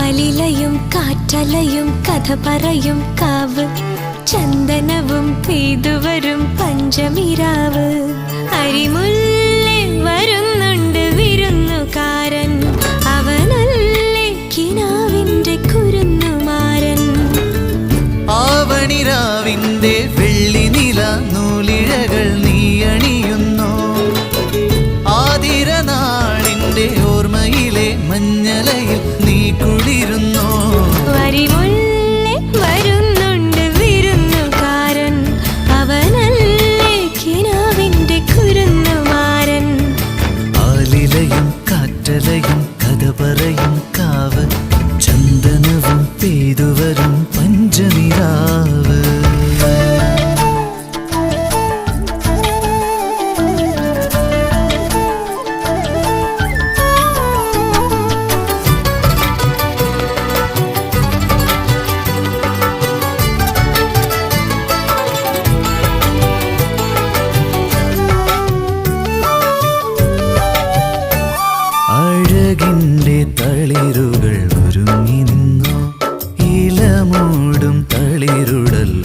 ആലിലയും കാറ്റലയും കഥ പറയും കാവ് ചന്ദനവും പെയ്തുവരും പഞ്ചമിരാവ് അരിമുല്ലേ വരുന്നുണ്ട് വിരുന്നുകാരൻ അവനല്ലേ കിനാവിന്റെ കുരുന്നുമാരൻ ആവണിരാവിന്റെ വെള്ളിനില നൂലിഴകൾ നീ അണിയുന്നു ആതിരനാളിന്റെ ഓർമ്മയിലെ മഞ്ഞലയിൽ നീ കുളിരുന്നു അരിമുല്ലേ വരുന്നുണ്ട് വിരുന്നുകാരൻ അവനല്ലേ കിനാവിന്റെ കുരുന്നുമാരൻ ആലിലയും കാറ്റലയും കഥ പറയും കാവ് ചന്ദനവും പെയ്തുവരും പഞ്ചനിരാവ് അഴകിൻ്റെ തളിരുകൾ